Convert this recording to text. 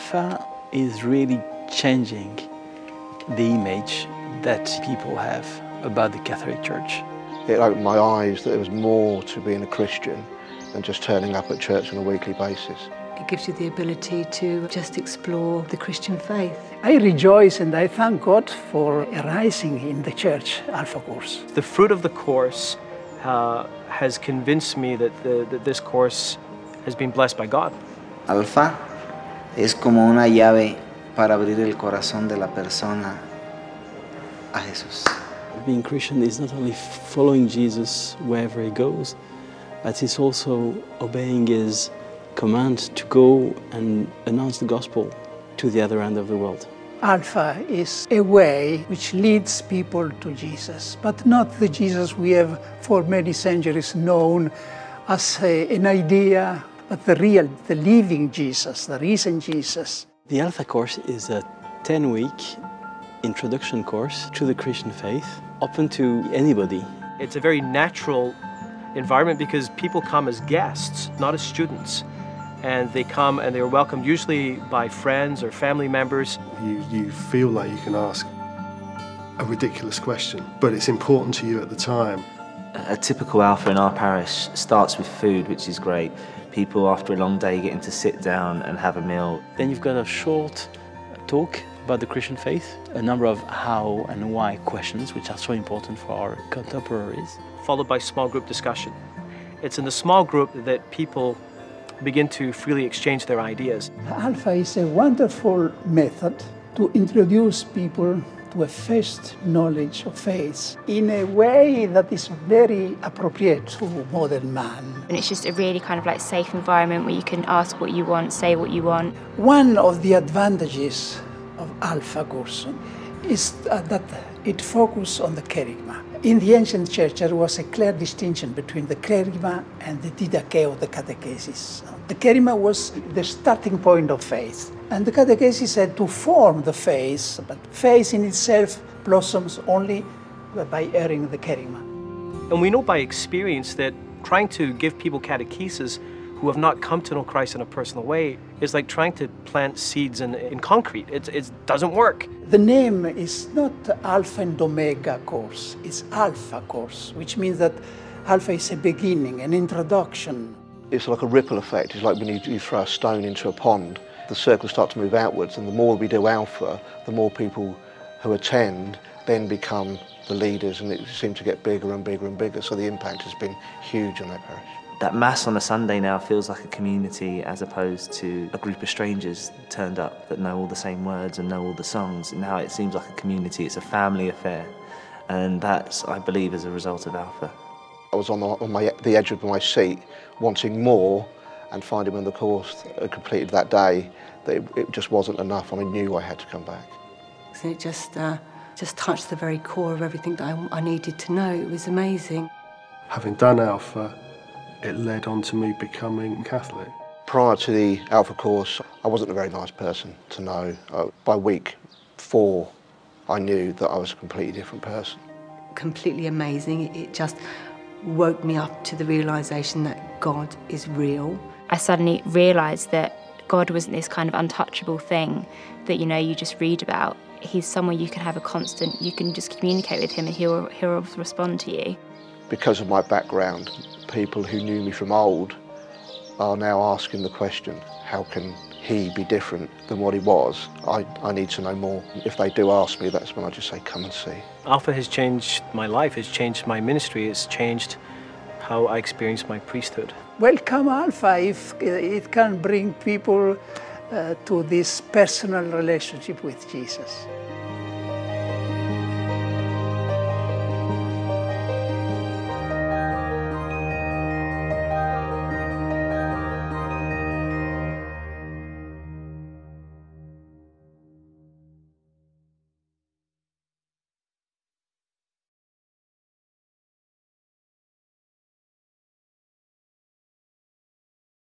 Alpha is really changing the image that people have about the Catholic Church. It opened my eyes that there was more to being a Christian than just turning up at church on a weekly basis. It gives you the ability to just explore the Christian faith. I rejoice and I thank God for arising in the church Alpha course. The fruit of the course has convinced me that this course has been blessed by God. Alpha es como una llave para abrir el corazón de la persona a Jesús. Being Christian is not only following Jesus wherever he goes, but it's also obeying his command to go and announce the gospel to the other end of the world. Alpha is a way which leads people to Jesus, but not the Jesus we have for many centuries known as an idea, but the real, the living Jesus, the risen Jesus. The Alpha course is a 10-week introduction course to the Christian faith, open to anybody. It's a very natural environment because people come as guests, not as students. And they come and they're welcomed usually by friends or family members. You feel like you can ask a ridiculous question, but it's important to you at the time. A typical Alpha in our parish starts with food, which is great. People after a long day getting to sit down and have a meal. Then you've got a short talk about the Christian faith, a number of how and why questions, which are so important for our contemporaries. Followed by small group discussion. It's in the small group that people begin to freely exchange their ideas. Alpha is a wonderful method to introduce people to a first knowledge of faith in a way that is very appropriate to modern man. And it's just a really kind of like safe environment where you can ask what you want, say what you want. One of the advantages of Alpha Corso is that it focuses on the kerygma. In the ancient church, there was a clear distinction between the kerygma and the didache, the catechesis. The kerygma was the starting point of faith, and the catechesis had to form the faith, but faith in itself blossoms only by hearing the kerygma. And we know by experience that trying to give people catechesis who have not come to know Christ in a personal way is like trying to plant seeds in concrete. It doesn't work. The name is not Alpha and Omega course, it's Alpha course, which means that Alpha is a beginning, an introduction. It's like a ripple effect. It's like when you throw a stone into a pond, the circles start to move outwards, and the more we do Alpha, the more people who attend then become the leaders, and it seems to get bigger and bigger and bigger, so the impact has been huge on that parish. That Mass on a Sunday now feels like a community as opposed to a group of strangers turned up that know all the same words and know all the songs. And now it seems like a community, it's a family affair. And that's, I believe, as a result of Alpha. I was on the edge of my seat, wanting more, and finding when the course completed that day that it just wasn't enough, and I knew I had to come back. So it just touched the very core of everything that I needed to know. It was amazing. Having done Alpha, it led on to me becoming Catholic. Prior to the Alpha course, I wasn't a very nice person to know. By week 4, I knew that I was a completely different person. Completely amazing. It just woke me up to the realisation that God is real. I suddenly realised that God wasn't this kind of untouchable thing that, you know, you just read about. He's someone you can have a constant, you can just communicate with him and he'll respond to you. Because of my background, people who knew me from old are now asking the question, how can he be different than what he was? I need to know more. If they do ask me, that's when I just say, come and see. Alpha has changed my life, it's changed my ministry, it's changed how I experience my priesthood. Welcome Alpha, if it can bring people to this personal relationship with Jesus.